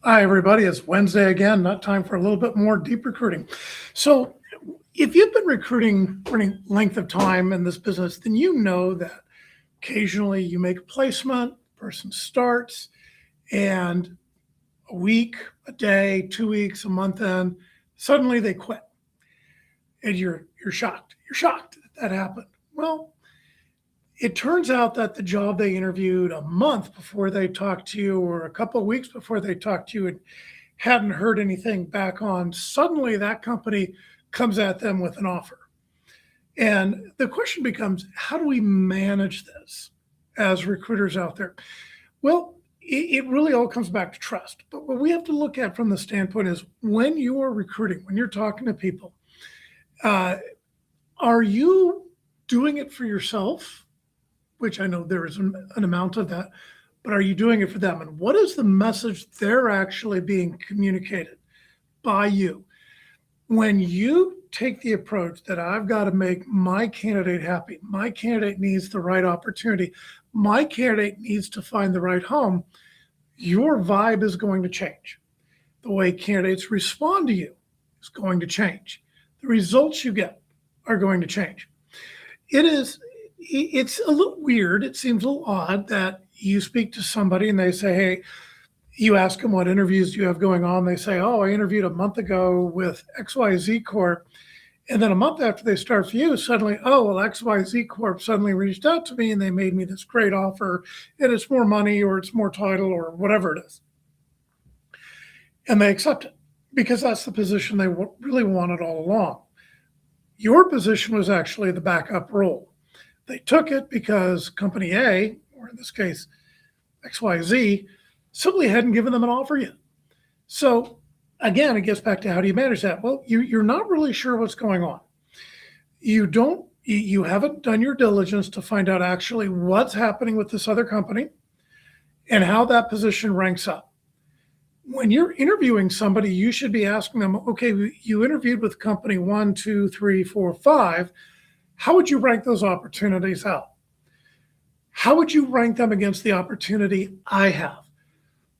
Hi, everybody. It's Wednesday again. Not time for a little bit more deep recruiting. So, if you've been recruiting for any length of time in this business, then you know that occasionally you make a placement, person starts, and a week, a day, 2 weeks, a month in, suddenly they quit, and you're shocked. You're shocked that happened. Well, it turns out that the job they interviewed a month before they talked to you, or a couple of weeks before they talked to you, and hadn't heard anything back on, suddenly that company comes at them with an offer. And the question becomes, how do we manage this as recruiters out there? Well, it really all comes back to trust. But what we have to look at from the standpoint is when you are recruiting, when you're talking to people, uh, are you doing it for yourself? Which I know there is an amount of that, but are you doing it for them? And what is the message they're actually being communicated by you? When you take the approach that I've got to make my candidate happy, my candidate needs the right opportunity, my candidate needs to find the right home, your vibe is going to change. The way candidates respond to you is going to change. The results you get are going to change. It's a little weird. It seems a little odd that you speak to somebody and they say, hey, you ask them what interviews do you have going on. They say, oh, I interviewed a month ago with XYZ Corp. And then a month after they start for you, suddenly, oh, well, XYZ Corp suddenly reached out to me and they made me this great offer and it's more money or it's more title or whatever it is. And they accept it because that's the position they really wanted all along. Your position was actually the backup role. They took it because company A, or in this case, XYZ, simply hadn't given them an offer yet. So again, it gets back to how do you manage that? Well, you're not really sure what's going on. You haven't done your diligence to find out actually what's happening with this other company and how that position ranks up. When you're interviewing somebody, you should be asking them, okay, you interviewed with company 1, 2, 3, 4, 5. How would you rank those opportunities out? How would you rank them against the opportunity I have?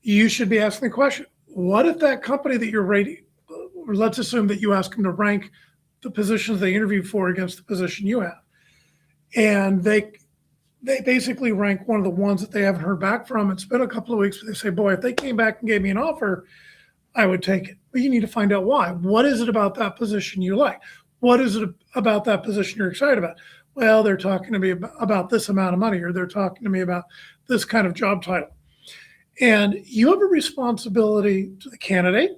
You should be asking the question, what if that company that you're rating, or let's assume that you ask them to rank the positions they interviewed for against the position you have, and they basically rank one of the ones that they haven't heard back from. It's been a couple of weeks, but they say, boy, if they came back and gave me an offer, I would take it. But you need to find out why. What is it about that position you like? What is it about that position you're excited about? Well, they're talking to me about this amount of money, or they're talking to me about this kind of job title. And you have a responsibility to the candidate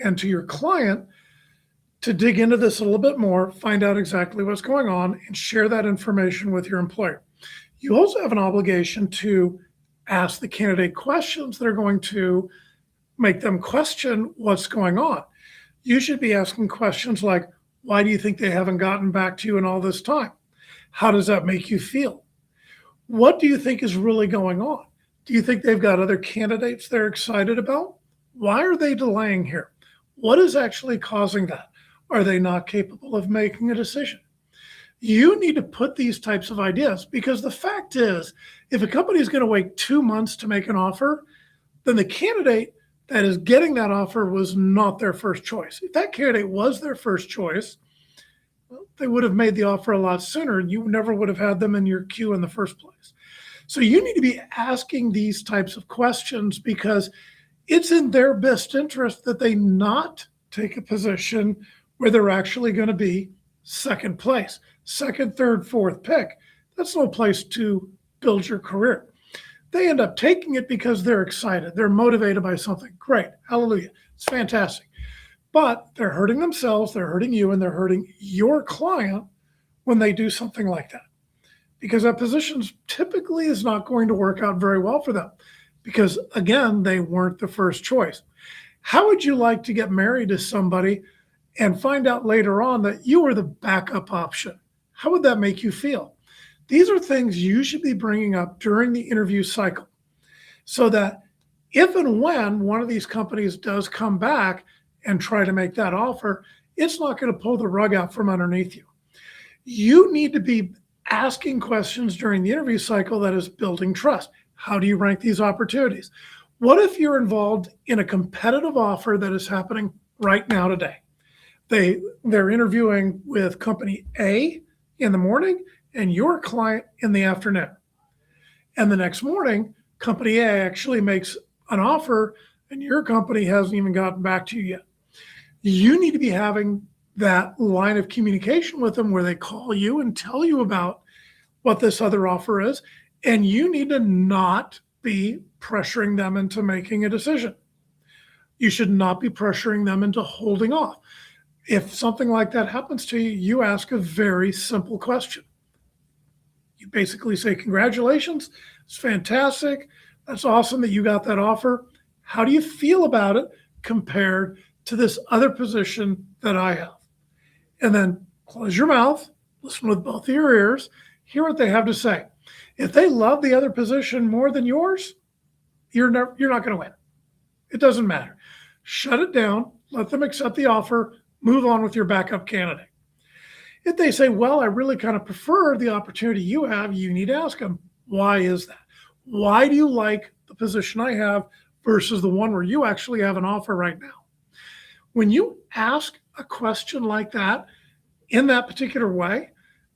and to your client to dig into this a little bit more, find out exactly what's going on, and share that information with your employer. You also have an obligation to ask the candidate questions that are going to make them question what's going on. You should be asking questions like, why do you think they haven't gotten back to you in all this time? How does that make you feel? What do you think is really going on? Do you think they've got other candidates they're excited about? Why are they delaying here? What is actually causing that? Are they not capable of making a decision? You need to put these types of ideas, because the fact is, if a company is going to wait 2 months to make an offer, then the candidate that is getting that offer was not their first choice. If that candidate was their first choice, well, they would have made the offer a lot sooner and you never would have had them in your queue in the first place. So you need to be asking these types of questions because it's in their best interest that they not take a position where they're actually going to be second place, second, third, fourth pick. That's no place to build your career. They end up taking it because they're excited. They're motivated by something. Great. Hallelujah. It's fantastic. But they're hurting themselves, they're hurting you, and they're hurting your client when they do something like that. Because that position typically is not going to work out very well for them. Because again, they weren't the first choice. How would you like to get married to somebody and find out later on that you were the backup option? How would that make you feel? These are things you should be bringing up during the interview cycle so that if and when one of these companies does come back and try to make that offer, it's not going to pull the rug out from underneath you. You need to be asking questions during the interview cycle that is building trust. How do you rank these opportunities? What if you're involved in a competitive offer that is happening right now today? They're interviewing with company A in the morning and your client in the afternoon. And the next morning, company A actually makes an offer and your company hasn't even gotten back to you yet. You need to be having that line of communication with them where they call you and tell you about what this other offer is. And you need to not be pressuring them into making a decision. You should not be pressuring them into holding off. If something like that happens to you, you ask a very simple question. You basically say, congratulations, it's fantastic. That's awesome that you got that offer. How do you feel about it compared to this other position that I have? And then close your mouth, listen with both of your ears, hear what they have to say. If they love the other position more than yours, you're not going to win. It doesn't matter. Shut it down, let them accept the offer, move on with your backup candidate. If they say, well, I really kind of prefer the opportunity you have, you need to ask them, why is that? Why do you like the position I have versus the one where you actually have an offer right now? When you ask a question like that in that particular way,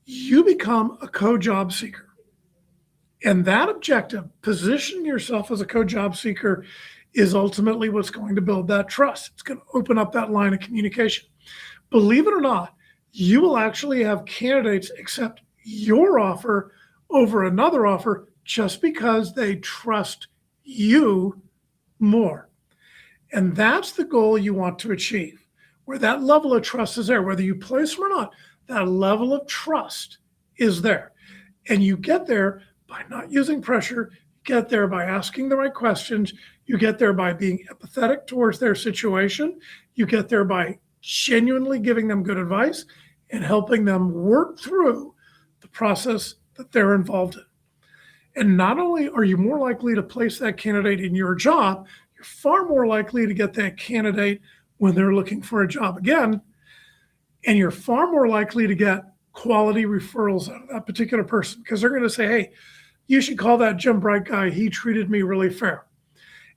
you become a co-job seeker. And that objective, positioning yourself as a co-job seeker, is ultimately what's going to build that trust. It's going to open up that line of communication. Believe it or not, you will actually have candidates accept your offer over another offer just because they trust you more. And that's the goal you want to achieve, where that level of trust is there. Whether you place them or not, that level of trust is there. And you get there by not using pressure, you get there by asking the right questions, you get there by being empathetic towards their situation, you get there by genuinely giving them good advice and helping them work through the process that they're involved in. And not only are you more likely to place that candidate in your job, you're far more likely to get that candidate when they're looking for a job again. And you're far more likely to get quality referrals out of that particular person because they're going to say, hey, you should call that Jim Bright guy. He treated me really fair.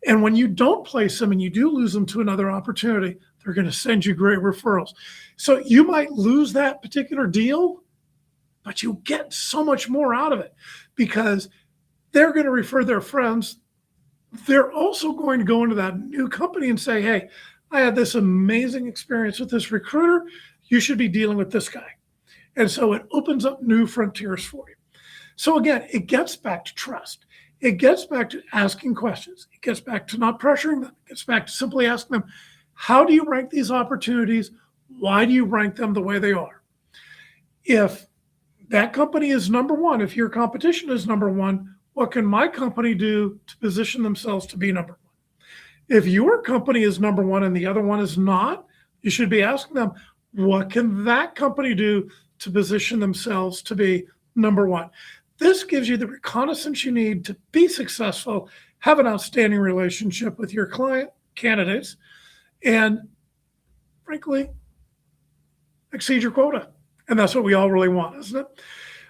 And when you don't place them and you do lose them to another opportunity, they're going to send you great referrals. So you might lose that particular deal, but you get so much more out of it because they're going to refer their friends. They're also going to go into that new company and say, hey, I had this amazing experience with this recruiter. You should be dealing with this guy. And so it opens up new frontiers for you. So again, it gets back to trust. It gets back to asking questions. It gets back to not pressuring them. It gets back to simply asking them, how do you rank these opportunities? Why do you rank them the way they are? If that company is number one, if your competition is number one, what can my company do to position themselves to be number one? If your company is number one and the other one is not, you should be asking them, what can that company do to position themselves to be number one? This gives you the reconnaissance you need to be successful, have an outstanding relationship with your client, candidates, and frankly, exceed your quota. And that's what we all really want, isn't it?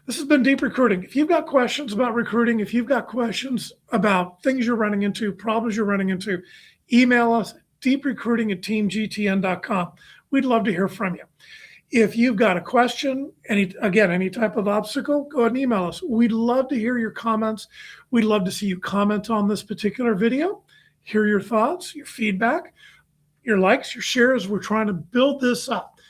This has been Deep Recruiting. If you've got questions about recruiting, if you've got questions about things you're running into, problems you're running into, email us at deeprecruiting@teamgtn.com. We'd love to hear from you. If you've got a question, any type of obstacle, go ahead and email us. We'd love to hear your comments. We'd love to see you comment on this particular video, hear your thoughts, your feedback, your likes, your shares. We're trying to build this up.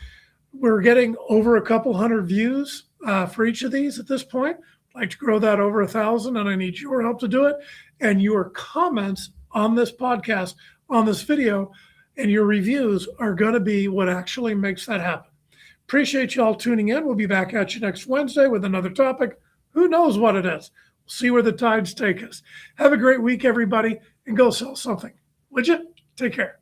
We're getting over a couple hundred views for each of these at this point. I'd like to grow that over 1,000, and I need your help to do it. And your comments on this podcast, on this video, and your reviews are going to be what actually makes that happen. Appreciate you all tuning in. We'll be back at you next Wednesday with another topic. Who knows what it is? We'll see where the tides take us. Have a great week, everybody, and go sell something. Would you? Take care.